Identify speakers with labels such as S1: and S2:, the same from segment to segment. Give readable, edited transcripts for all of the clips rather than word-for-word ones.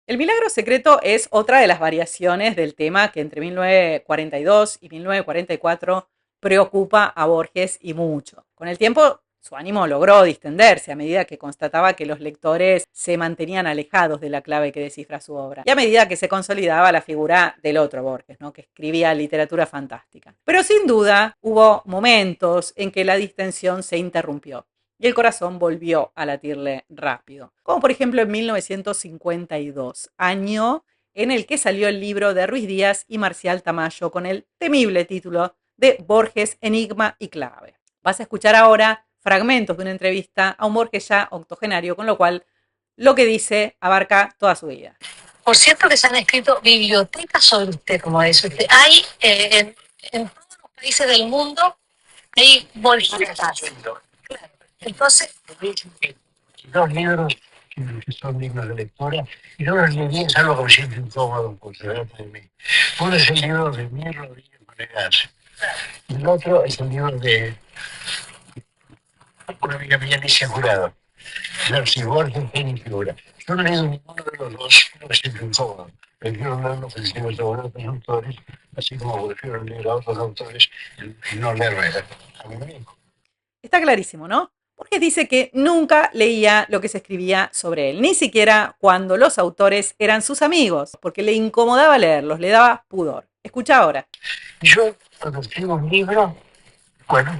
S1: El milagro secreto es otra de las variaciones del tema que entre 1942 y 1944 preocupa a Borges y mucho. Con el tiempo, su ánimo logró distenderse a medida que constataba que los lectores se mantenían alejados de la clave que descifra su obra y a medida que se consolidaba la figura del otro Borges, ¿no? Que escribía literatura fantástica. Pero sin duda hubo momentos en que la distensión se interrumpió y el corazón volvió a latirle rápido. Como por ejemplo en 1952, año en el que salió el libro de Ruiz Díaz y Marcial Tamayo con el temible título de Borges, Enigma y Clave. Vas a escuchar ahora fragmentos de una entrevista a un Borges ya octogenario, con lo cual lo que dice abarca toda su vida.
S2: Por cierto que se han escrito bibliotecas sobre usted, como dice usted. Hay en todos los países del mundo, hay bolsistas. Entonces, dos libros que son dignos de lectura, y no los leí, es algo que me siento incómodo por delante de mí. Uno es el libro de Mir Rodríguez Monegas, y el otro es el libro de una amiga mía, Alicia Jurado, Narcis Borges, Genio y Figura. Yo no he leído ninguno de los dos, no me siento incómodo. Prefiero leerlos que decimos sobre otros autores, así como prefiero leer a otros autores y no leerme a mí mismo.
S1: Está clarísimo, ¿no? Borges dice que nunca leía lo que se escribía sobre él, ni siquiera cuando los autores eran sus amigos, porque le incomodaba leerlos, le daba pudor. Escucha ahora.
S2: Yo, cuando escribo un libro, bueno,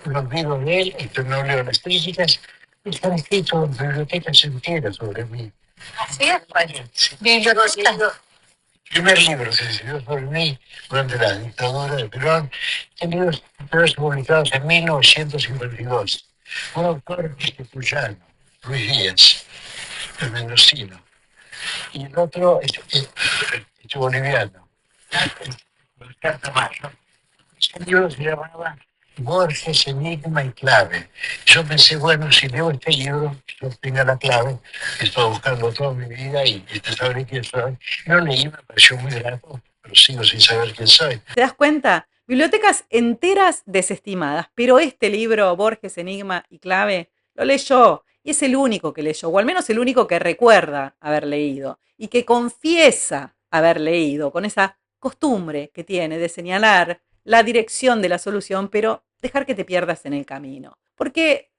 S2: los libros de él, y no leo las críticas, están escritos en bibliotecas enteras sobre mí. ¿Así es? Bueno, sí. Bibliotecas. El primer libro que se escribió sobre mí durante la dictadura de Perón, este libro publicados en 1952. Un autor cuyano, Luis Díaz, el mendocino, y el otro es boliviano, Oscar Tamayo. Ese libro se llamaba Borges, Enigma y Clave. Yo pensé, bueno, si leo este libro, yo tenga la clave, que estoy buscando toda mi vida y sabré quién soy. Lo leí, me pareció muy grato, pero sigo sin saber quién soy.
S1: ¿Te das cuenta? Bibliotecas enteras desestimadas, pero este libro, Borges, Enigma y Clave, lo leyó y es el único que leyó, o al menos el único que recuerda haber leído y que confiesa haber leído, con esa costumbre que tiene de señalar la dirección de la solución, pero dejar que te pierdas en el camino. Porque,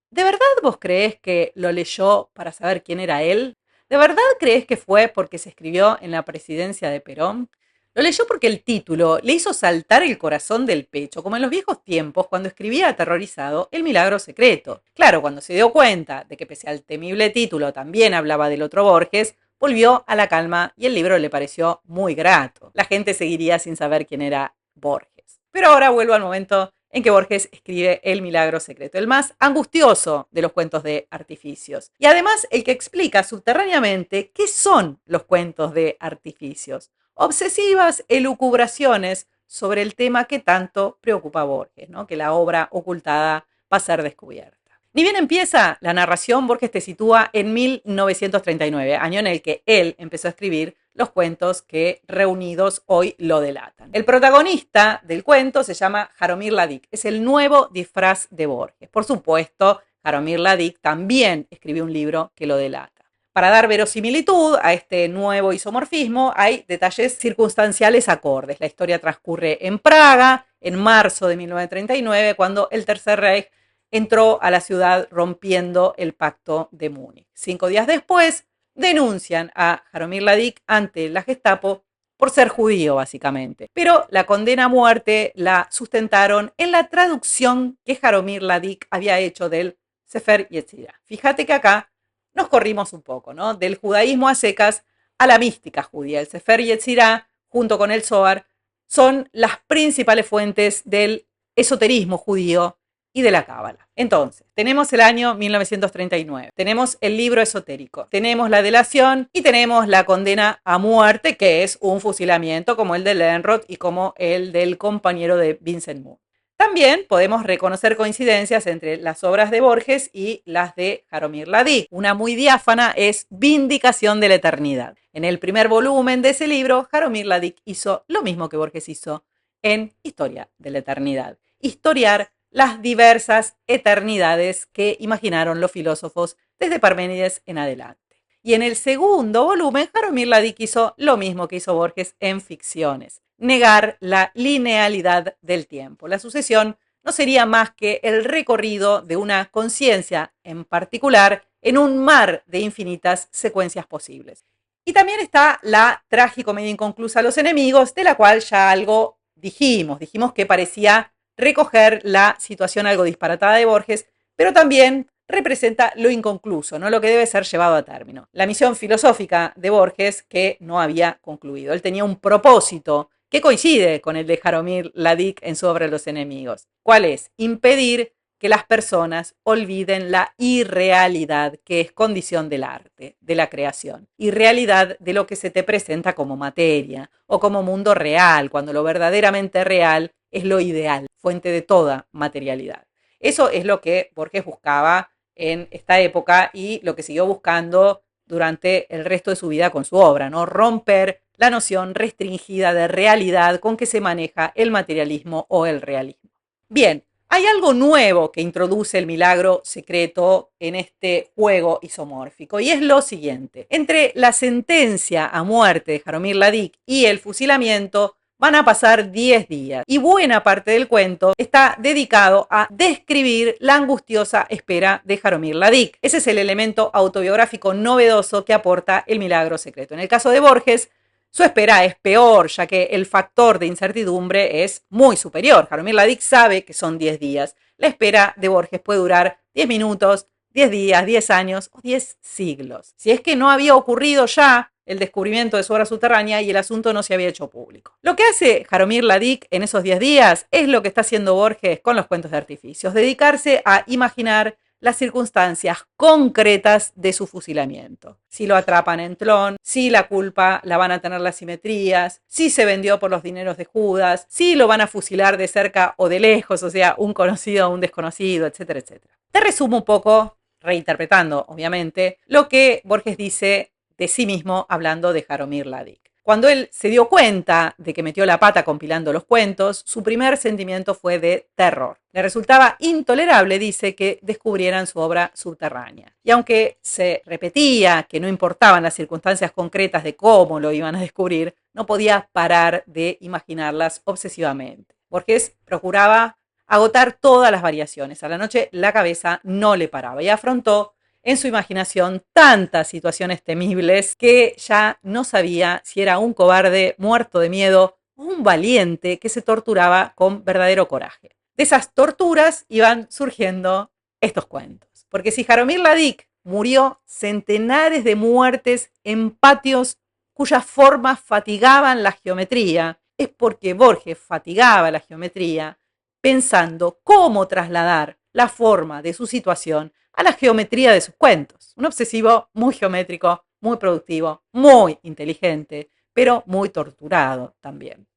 S1: ¿de verdad vos creés que lo leyó para saber quién era él? ¿De verdad creés que fue porque se escribió en la presidencia de Perón? Lo leyó porque el título le hizo saltar el corazón del pecho, como en los viejos tiempos cuando escribía aterrorizado El milagro secreto. Claro, cuando se dio cuenta de que pese al temible título también hablaba del otro Borges, volvió a la calma y el libro le pareció muy grato. La gente seguiría sin saber quién era Borges. Pero ahora vuelvo al momento en que Borges escribe El milagro secreto, el más angustioso de los cuentos de artificios. Y además el que explica subterráneamente qué son los cuentos de artificios. Obsesivas elucubraciones sobre el tema que tanto preocupa a Borges, ¿no? Que la obra ocultada va a ser descubierta. Ni bien empieza la narración, Borges te sitúa en 1939, año en el que él empezó a escribir los cuentos que reunidos hoy lo delatan. El protagonista del cuento se llama Jaromir Ladik, es el nuevo disfraz de Borges. Por supuesto, Jaromir Ladik también escribió un libro que lo delata. Para dar verosimilitud a este nuevo isomorfismo, hay detalles circunstanciales acordes. La historia transcurre en Praga, en marzo de 1939, cuando el Tercer Reich entró a la ciudad rompiendo el pacto de Múnich. 5 días después, denuncian a Jaromir Ladik ante la Gestapo por ser judío, básicamente. Pero la condena a muerte la sustentaron en la traducción que Jaromir Ladik había hecho del Sefer Yetzirah. Fíjate que acá nos corrimos un poco, ¿no? Del judaísmo a secas a la mística judía. El Sefer Yetzirah, junto con el Zohar, son las principales fuentes del esoterismo judío y de la cábala. Entonces, tenemos el año 1939, tenemos el libro esotérico, tenemos la delación y tenemos la condena a muerte, que es un fusilamiento como el de Lenrod y como el del compañero de Vincent Moore. También podemos reconocer coincidencias entre las obras de Borges y las de Jaromir Ladik. Una muy diáfana es Vindicación de la Eternidad. En el primer volumen de ese libro, Jaromir Ladik hizo lo mismo que Borges hizo en Historia de la Eternidad. Historiar las diversas eternidades que imaginaron los filósofos desde Parménides en adelante. Y en el segundo volumen, Jaromir Ladik hizo lo mismo que hizo Borges en Ficciones, negar la linealidad del tiempo. La sucesión no sería más que el recorrido de una conciencia en particular en un mar de infinitas secuencias posibles. Y también está la tragicomedia inconclusa Los enemigos, de la cual ya algo dijimos que parecía recoger la situación algo disparatada de Borges, pero también representa lo inconcluso, ¿no? Lo que debe ser llevado a término. La misión filosófica de Borges que no había concluido. Él tenía un propósito que coincide con el de Jaromir Ladik en su obra Los enemigos. ¿Cuál es? Impedir que las personas olviden la irrealidad que es condición del arte, de la creación. Irrealidad de lo que se te presenta como materia o como mundo real, cuando lo verdaderamente real es lo ideal, fuente de toda materialidad. Eso es lo que Borges buscaba en esta época y lo que siguió buscando durante el resto de su vida con su obra, ¿no? Romper la noción restringida de realidad con que se maneja el materialismo o el realismo. Bien, hay algo nuevo que introduce el milagro secreto en este juego isomórfico y es lo siguiente. Entre la sentencia a muerte de Jaromir Ladik y el fusilamiento van a pasar 10 días y buena parte del cuento está dedicado a describir la angustiosa espera de Jaromir Ladik. Ese es el elemento autobiográfico novedoso que aporta el milagro secreto. En el caso de Borges, su espera es peor, ya que el factor de incertidumbre es muy superior. Jaromir Ladik sabe que son 10 días. La espera de Borges puede durar 10 minutos, 10 días, 10 años o 10 siglos. Si es que no había ocurrido ya el descubrimiento de su obra subterránea y el asunto no se había hecho público. Lo que hace Jaromir Ladik en esos 10 días es lo que está haciendo Borges con los cuentos de artificios, dedicarse a imaginar las circunstancias concretas de su fusilamiento. Si lo atrapan en Tlön, si la culpa la van a tener las simetrías, si se vendió por los dineros de Judas, si lo van a fusilar de cerca o de lejos, o sea, un conocido o un desconocido, etcétera, etcétera. Te resumo un poco, reinterpretando, obviamente, lo que Borges dice de sí mismo hablando de Jaromir Ladik. Cuando él se dio cuenta de que metió la pata compilando los cuentos, su primer sentimiento fue de terror. Le resultaba intolerable, dice, que descubrieran su obra subterránea. Y aunque se repetía que no importaban las circunstancias concretas de cómo lo iban a descubrir, no podía parar de imaginarlas obsesivamente. Borges procuraba agotar todas las variaciones. A la noche la cabeza no le paraba y afrontó en su imaginación tantas situaciones temibles que ya no sabía si era un cobarde muerto de miedo o un valiente que se torturaba con verdadero coraje. De esas torturas iban surgiendo estos cuentos. Porque si Jaromir Ladik murió centenares de muertes en patios cuyas formas fatigaban la geometría, es porque Borges fatigaba la geometría pensando cómo trasladar la forma de su situación a la geometría de sus cuentos. Un obsesivo muy geométrico, muy productivo, muy inteligente, pero muy torturado también.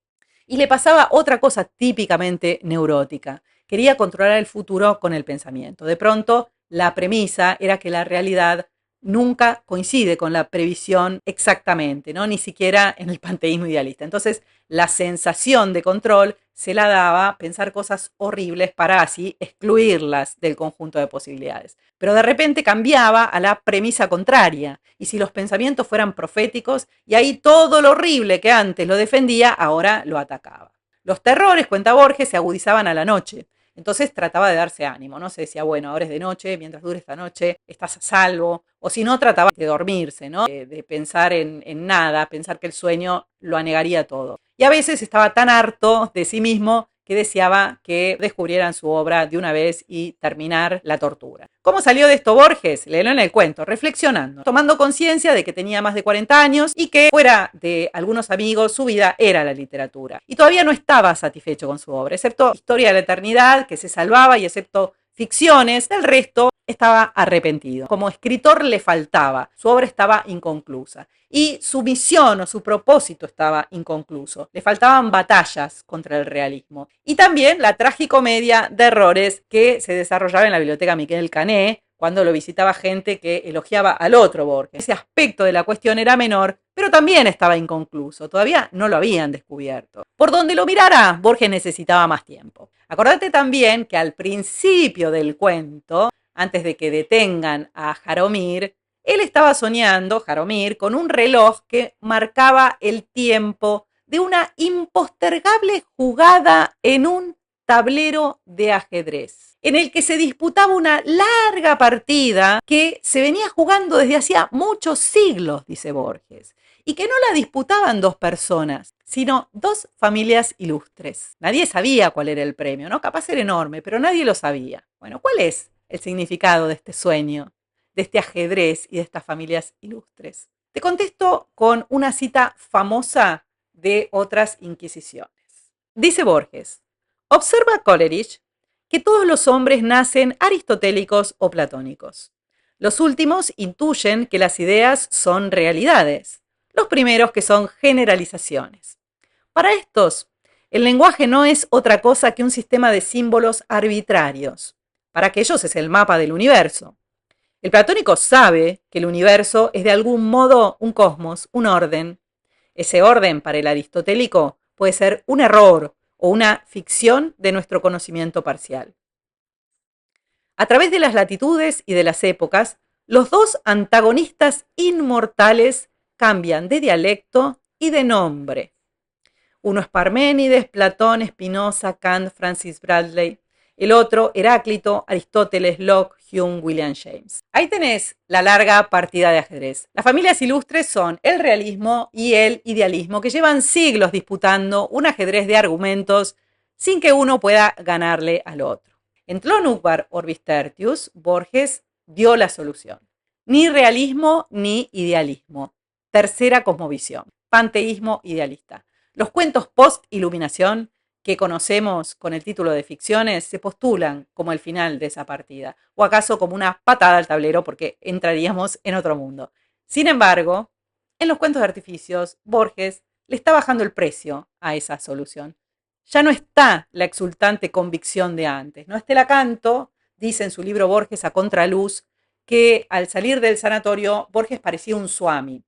S1: Y le pasaba otra cosa típicamente neurótica. Quería controlar el futuro con el pensamiento. De pronto, la premisa era que la realidad nunca coincide con la previsión exactamente, ¿no? Ni siquiera en el panteísmo idealista. Entonces, la sensación de control se la daba pensar cosas horribles para así excluirlas del conjunto de posibilidades. Pero de repente cambiaba a la premisa contraria. Y si los pensamientos fueran proféticos, y ahí todo lo horrible que antes lo defendía, ahora lo atacaba. Los terrores, cuenta Borges, se agudizaban a la noche. Entonces trataba de darse ánimo, ¿no? Se decía, bueno, ahora es de noche, mientras dure esta noche, estás a salvo. O si no, trataba de dormirse, ¿no? De pensar en nada, pensar que el sueño lo anegaría todo. Y a veces estaba tan harto de sí mismo que deseaba que descubrieran su obra de una vez y terminar la tortura. ¿Cómo salió de esto Borges? Léelo en el cuento, reflexionando, tomando conciencia de que tenía más de 40 años y que fuera de algunos amigos su vida era la literatura. Y todavía no estaba satisfecho con su obra, excepto Historia de la Eternidad, que se salvaba, y excepto Ficciones, del resto estaba arrepentido. Como escritor le faltaba, su obra estaba inconclusa y su misión o su propósito estaba inconcluso. Le faltaban batallas contra el realismo. Y también la tragicomedia de errores que se desarrollaba en la biblioteca Miquel Cané cuando lo visitaba gente que elogiaba al otro Borges. Ese aspecto de la cuestión era menor, pero también estaba inconcluso. Todavía no lo habían descubierto. Por donde lo mirara, Borges necesitaba más tiempo. Acordate también que al principio del cuento, antes de que detengan a Jaromir, Él estaba soñando, Jaromir, con un reloj que marcaba el tiempo de una impostergable jugada en un tablero de ajedrez, en el que se disputaba una larga partida que se venía jugando desde hacía muchos siglos, dice Borges, y que no la disputaban dos personas, sino dos familias ilustres. Nadie sabía cuál era el premio, ¿no? Capaz era enorme, pero nadie lo sabía. Bueno, ¿cuál es el significado de este sueño, de este ajedrez y de estas familias ilustres? Te contesto con una cita famosa de otras inquisiciones. Dice Borges: observa Coleridge que todos los hombres nacen aristotélicos o platónicos. Los últimos intuyen que las ideas son realidades, los primeros que son generalizaciones. Para estos, el lenguaje no es otra cosa que un sistema de símbolos arbitrarios. Para aquellos es el mapa del universo. El platónico sabe que el universo es de algún modo un cosmos, un orden. Ese orden, para el aristotélico, puede ser un error o una ficción de nuestro conocimiento parcial. A través de las latitudes y de las épocas, los dos antagonistas inmortales cambian de dialecto y de nombre. Uno es Parménides, Platón, Spinoza, Kant, Francis Bradley. El otro, Heráclito, Aristóteles, Locke, Hume, William James. Ahí tenés la larga partida de ajedrez. Las familias ilustres son el realismo y el idealismo, que llevan siglos disputando un ajedrez de argumentos sin que uno pueda ganarle al otro. En Tlön Orbis Tertius, Borges dio la solución. Ni realismo ni idealismo. Tercera cosmovisión. Panteísmo idealista. Los cuentos post-iluminación que conocemos con el título de ficciones se postulan como el final de esa partida, o acaso como una patada al tablero porque entraríamos en otro mundo. Sin embargo, en los cuentos de artificios, Borges le está bajando el precio a esa solución. Ya no está la exultante convicción de antes, ¿no? Este Lacanto dice en su libro Borges a contraluz que al salir del sanatorio Borges parecía un swami.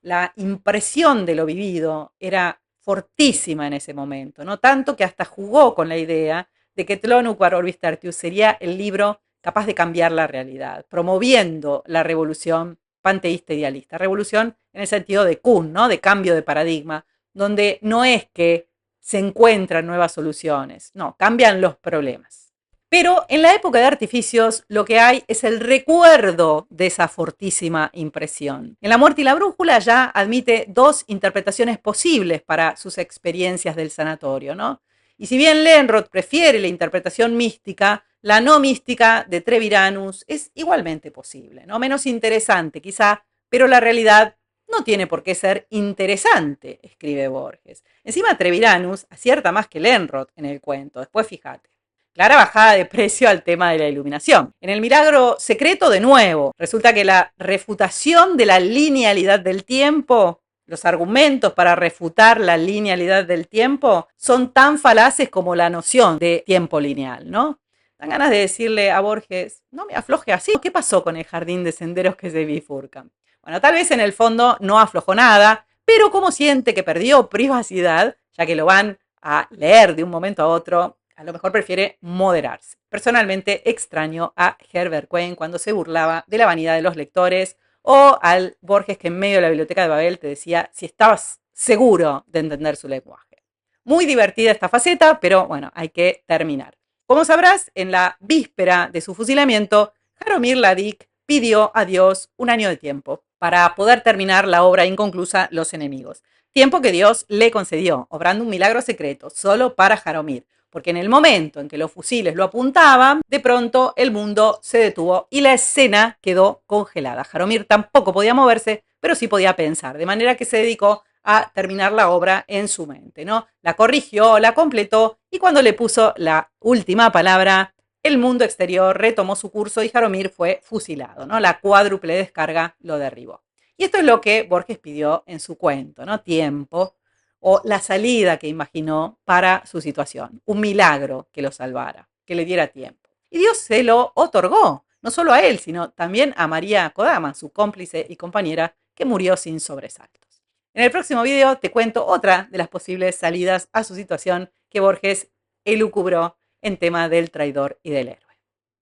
S1: La impresión de lo vivido era fortísima en ese momento, ¿no? Tanto que hasta jugó con la idea de que Tlön Orbis Tertius sería el libro capaz de cambiar la realidad, promoviendo la revolución panteísta idealista. Revolución en el sentido de Kuhn, ¿no? De cambio de paradigma, donde no es que se encuentran nuevas soluciones, no, cambian los problemas. Pero en la época de artificios lo que hay es el recuerdo de esa fortísima impresión. En La muerte y la brújula ya admite dos interpretaciones posibles para sus experiencias del sanatorio, ¿no? Y si bien Lönnrot prefiere la interpretación mística, la no mística de Treviranus es igualmente posible, ¿no? Menos interesante quizá, pero la realidad no tiene por qué ser interesante, escribe Borges. Encima Treviranus acierta más que Lönnrot en el cuento, después fíjate. Clara bajada de precio al tema de la iluminación. En el milagro secreto, de nuevo, resulta que la refutación de la linealidad del tiempo, los argumentos para refutar la linealidad del tiempo, son tan falaces como la noción de tiempo lineal, ¿no? Dan ganas de decirle a Borges, no me afloje así. ¿Qué pasó con el jardín de senderos que se bifurcan? Bueno, tal vez en el fondo no aflojó nada, pero como siente que perdió privacidad, ya que lo van a leer de un momento a otro, a lo mejor prefiere moderarse. Personalmente extraño a Herbert Cohen cuando se burlaba de la vanidad de los lectores, o al Borges que en medio de la biblioteca de Babel te decía si estabas seguro de entender su lenguaje. Muy divertida esta faceta, pero bueno, hay que terminar. Como sabrás, en la víspera de su fusilamiento, Jaromir Ladik pidió a Dios un año de tiempo para poder terminar la obra inconclusa Los enemigos. Tiempo que Dios le concedió, obrando un milagro secreto solo para Jaromir, porque en el momento en que los fusiles lo apuntaban, de pronto el mundo se detuvo y la escena quedó congelada. Jaromir tampoco podía moverse, pero sí podía pensar, de manera que se dedicó a terminar la obra en su mente, ¿no? La corrigió, la completó y cuando le puso la última palabra, el mundo exterior retomó su curso y Jaromir fue fusilado, ¿no? La cuádruple descarga lo derribó. Y esto es lo que Borges pidió en su cuento, ¿no? Tiempo, o la salida que imaginó para su situación. Un milagro que lo salvara, que le diera tiempo. Y Dios se lo otorgó, no solo a él, sino también a María Kodama, su cómplice y compañera, que murió sin sobresaltos. En el próximo video te cuento otra de las posibles salidas a su situación que Borges elucubró en tema del traidor y del héroe.